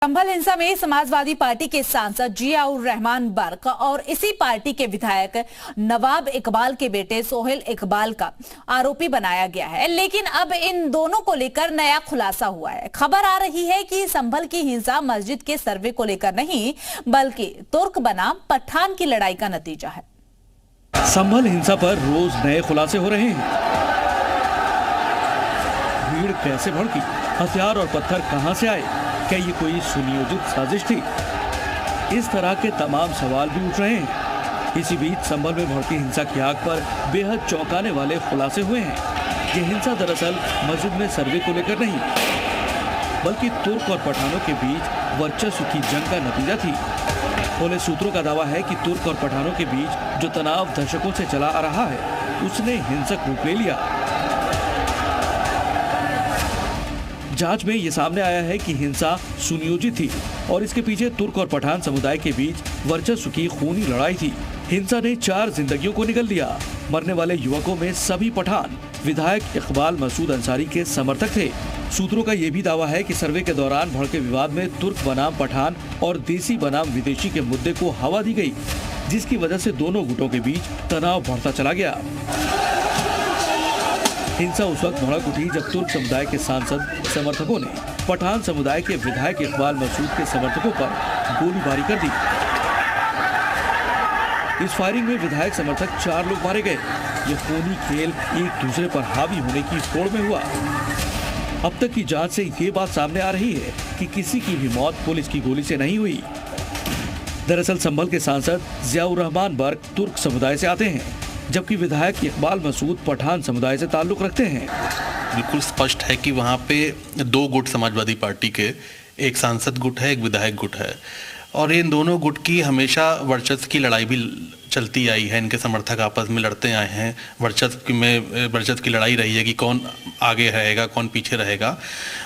संभल हिंसा में समाजवादी पार्टी के सांसद जियाउर रहमान बर्क और इसी पार्टी के विधायक नवाब इकबाल के बेटे सोहेल इकबाल का आरोपी बनाया गया है। लेकिन अब इन दोनों को लेकर नया खुलासा हुआ है। खबर आ रही है कि संभल की हिंसा मस्जिद के सर्वे को लेकर नहीं बल्कि तुर्क बनाम पठान की लड़ाई का नतीजा है। संभल हिंसा पर रोज नए खुलासे हो रहे हैं। भीड़ कैसे भड़की, हथियार और पत्थर कहां से आए, क्या ये कोई सुनियोजित साजिश थी? इस तरह के तमाम सवाल भी उठ रहे हैं। इसी बीच संभल में भड़की हिंसा की आग पर बेहद चौंकाने वाले खुलासे हुए हैं। ये हिंसा दरअसल मस्जिद में सर्वे को लेकर नहीं बल्कि तुर्क और पठानों के बीच वर्चस्व की जंग का नतीजा थी। पुलिस सूत्रों का दावा है कि तुर्क और पठानों के बीच जो तनाव दशकों से चला आ रहा है उसने हिंसक रूप ले लिया। जांच में ये सामने आया है कि हिंसा सुनियोजित थी और इसके पीछे तुर्क और पठान समुदाय के बीच वर्चस्व की खूनी लड़ाई थी। हिंसा ने 4 जिंदगियों को निगल दिया। मरने वाले युवकों में सभी पठान विधायक इकबाल मसूद अंसारी के समर्थक थे। सूत्रों का यह भी दावा है कि सर्वे के दौरान भड़के विवाद में तुर्क बनाम पठान और देसी बनाम विदेशी के मुद्दे को हवा दी गई, जिसकी वजह से दोनों गुटों के बीच तनाव बढ़ता चला गया। हिंसा उस वक्त भड़क उठी जब तुर्क समुदाय के सांसद समर्थकों ने पठान समुदाय के विधायक इकबाल मसूद के समर्थकों पर गोलीबारी कर दी। इस फायरिंग में विधायक समर्थक 4 लोग मारे गए। ये खूनी खेल एक दूसरे पर हावी होने की होड़ में हुआ। अब तक की जांच से ये बात सामने आ रही है कि किसी की भी मौत पुलिस की गोली से नहीं हुई। दरअसल संभल के सांसद जियाउर रहमान बर्क तुर्क समुदाय से आते हैं, जबकि विधायक इकबाल मसूद पठान समुदाय से ताल्लुक रखते हैं। बिल्कुल स्पष्ट है कि वहाँ पे 2 गुट समाजवादी पार्टी के, एक सांसद गुट है, एक विधायक गुट है, और इन दोनों गुट की हमेशा वर्चस्व की लड़ाई भी चलती आई है। इनके समर्थक आपस में लड़ते आए हैं। वर्चस्व की लड़ाई रही है कि कौन आगे रहेगा, कौन पीछे रहेगा,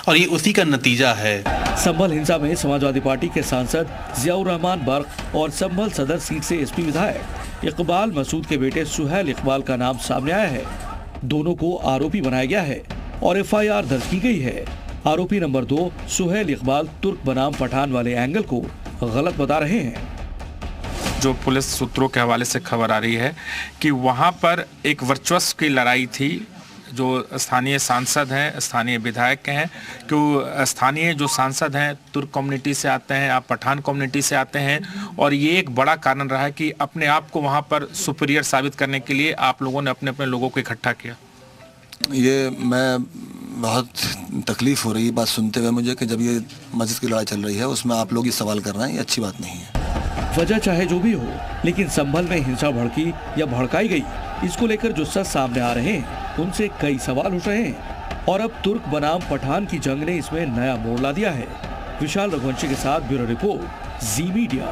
और ये उसी का नतीजा है। संभल हिंसा में समाजवादी पार्टी के सांसद जियाउर रहमान बर्क और संभल सदर सीट से एसपी विधायक इकबाल मसूद के बेटे सोहेल इकबाल का नाम सामने आया है। दोनों को आरोपी बनाया गया है और एफआईआर दर्ज की गई है। आरोपी नंबर 2 सोहेल इकबाल तुर्क बनाम पठान वाले एंगल को गलत बता रहे हैं। जो पुलिस सूत्रों के हवाले से खबर आ रही है कि वहां पर एक वर्चस्व की लड़ाई थी। जो स्थानीय सांसद हैं, स्थानीय विधायक हैं, क्यों स्थानीय जो सांसद हैं तुर्क कम्युनिटी से आते हैं, आप पठान कम्युनिटी से आते हैं, और ये एक बड़ा कारण रहा है कि अपने आप को वहाँ पर सुपीरियर साबित करने के लिए आप लोगों ने अपने अपने लोगों को इकट्ठा किया। ये मैं बहुत तकलीफ़ हो रही है बात सुनते हुए मुझे कि जब ये मस्जिद की लड़ाई चल रही है उसमें आप लोग ये सवाल कर रहे हैं, ये अच्छी बात नहीं है। वजह चाहे जो भी हो, लेकिन संभल में हिंसा भड़की या भड़काई गई, इसको लेकर जो सच सामने आ रहे हैं उनसे कई सवाल उठ रहे हैं। और अब तुर्क बनाम पठान की जंग ने इसमें नया मोड़ ला दिया है। विशाल रघुवंशी के साथ ब्यूरो रिपोर्ट, जी मीडिया।